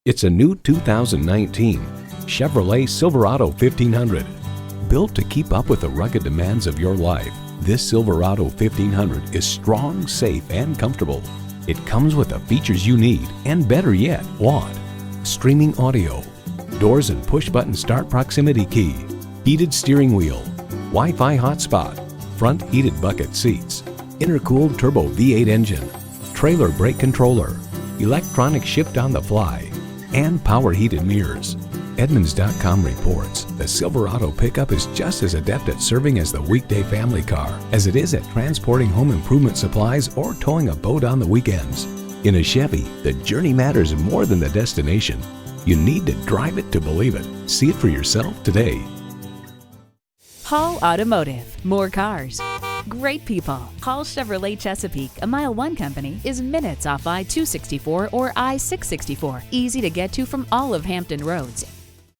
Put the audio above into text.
It's a new 2019 Chevrolet Silverado 1500. Built to keep up with the rugged demands of your life, this Silverado 1500 is strong, safe, and comfortable. It comes with the features you need, and better yet, want. Streaming audio, doors and push-button start proximity key, heated steering wheel, Wi-Fi hotspot, front heated bucket seats, intercooled turbo V8 engine, trailer brake controller, electronic shift on the fly, and power heated mirrors. Edmunds.com reports the Silverado pickup is just as adept at serving as the weekday family car as it is at transporting home improvement supplies or towing a boat on the weekends. In a Chevy, the journey matters more than the destination. You need to drive it to believe it. See it for yourself today. Hall Automotive. More cars. Great people. Hall Chevrolet Chesapeake, a MileOne company, is minutes off I-264 or I-664. Easy to get to from all of Hampton roads